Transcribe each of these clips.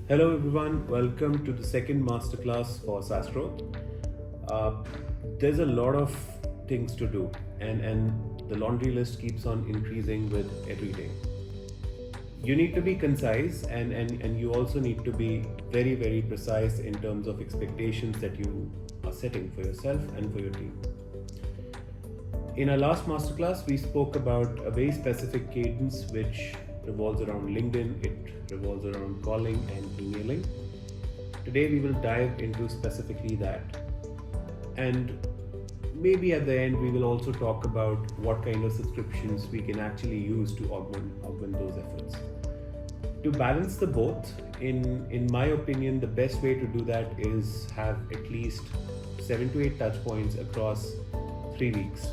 Hello everyone, welcome to the second masterclass for SaaS growth. There's a lot of things to do and the laundry list keeps on increasing with every day. You need to be concise and you also need to be very precise in terms of expectations that you are setting for yourself and for your team. In our last masterclass, we spoke about a very specific cadence which revolves around LinkedIn, it revolves around calling and emailing. Today we will dive into specifically that. And maybe at the end we will also talk about what kind of subscriptions we can actually use to augment those efforts. To balance the both, in my opinion, the best way to do that is have at least 7 to 8 touch points across 3 weeks.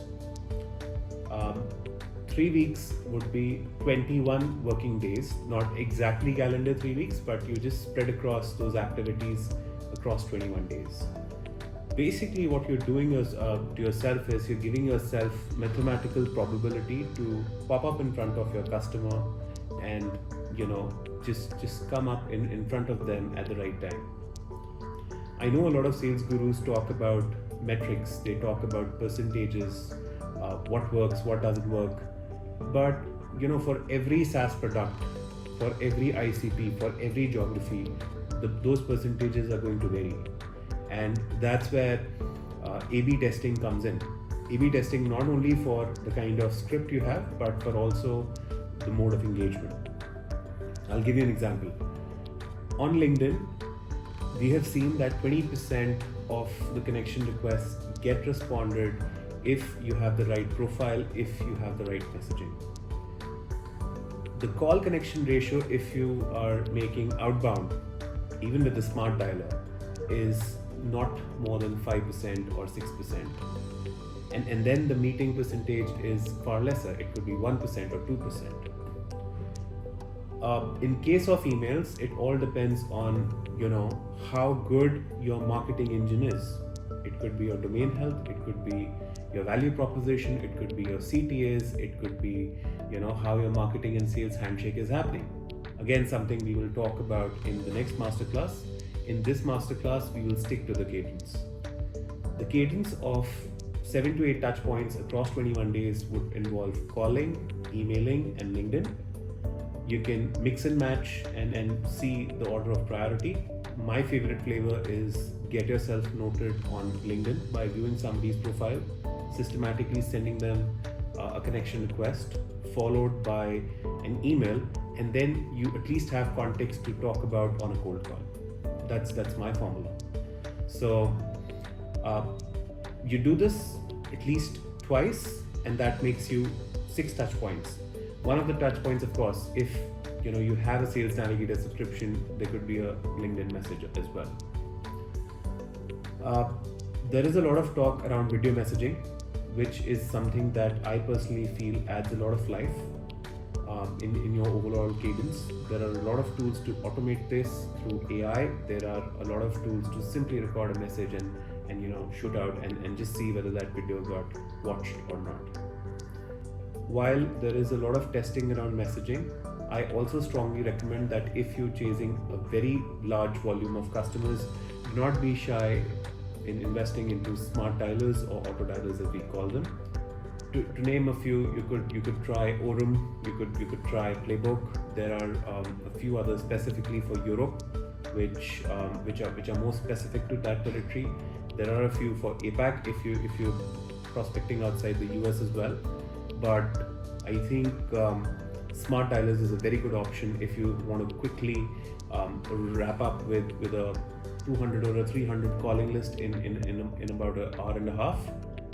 3 weeks would be 21 working days, not exactly calendar 3 weeks, but you just spread across those activities across 21 days. Basically, what you're doing is, to yourself is you're giving yourself mathematical probability to pop up in front of your customer and just come up in front of them at the right time. I know a lot of sales gurus talk about metrics, they talk about percentages, what works, what doesn't work. But for every SaaS product, for every ICP, for every geography, those percentages are going to vary. And that's where A/B testing comes in. A/B testing not only for the kind of script you have, but for also the mode of engagement. I'll give you an example. On LinkedIn, we have seen that 20% of the connection requests get responded if you have the right profile, if you have the right messaging. The call connection ratio, if you are making outbound, even with the smart dialer, is not more than 5% or 6%. And then the meeting percentage is far lesser. It could be 1% or 2%. In case of emails, it all depends on how good your marketing engine is. It could be your domain health, it could be your value proposition, it could be your CTAs, it could be how your marketing and sales handshake is happening. Again, something we will talk about in the next masterclass. In this masterclass, we will stick to the cadence. The cadence of 7 to 8 touch points across 21 days would involve calling, emailing, and LinkedIn. You can mix and match and see the order of priority. My favorite flavor is get yourself noted on LinkedIn by viewing somebody's profile, systematically sending them a connection request, followed by an email, and then you at least have context to talk about on a cold call. That's my formula. So you do this at least twice, and that makes you 6 touch points. One of the touch points, of course, if you have a Sales Navigator subscription, there could be a LinkedIn message as well. There is a lot of talk around video messaging, which is something that I personally feel adds a lot of life in your overall cadence. There are a lot of tools to automate this through AI. There are a lot of tools to simply record a message and shoot out and just see whether that video got watched or not. While there is a lot of testing around messaging, I also strongly recommend that if you're chasing a very large volume of customers, do not be shy in investing into smart dialers or auto dialers as we call them. To name a few, you could try Orem, you could try Playbook. There are a few others specifically for Europe, which are more specific to that territory. There are a few for APAC if you're prospecting outside the US as well. But I think smart dialers is a very good option if you want to quickly wrap up with a 200 or a 300 calling list in about an hour and a half.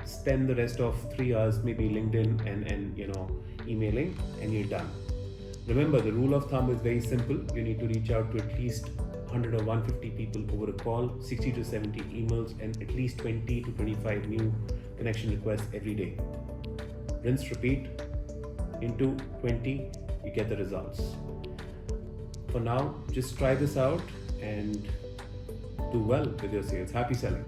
Spend the rest of 3 hours maybe LinkedIn and emailing, and you're done. Remember, the rule of thumb is very simple. You need to reach out to at least 100 or 150 people over a call, 60 to 70 emails, and at least 20 to 25 new connection requests every day. Rinse, repeat, into 20, you get the results. For now, just try this out and do well with your sales. Happy selling.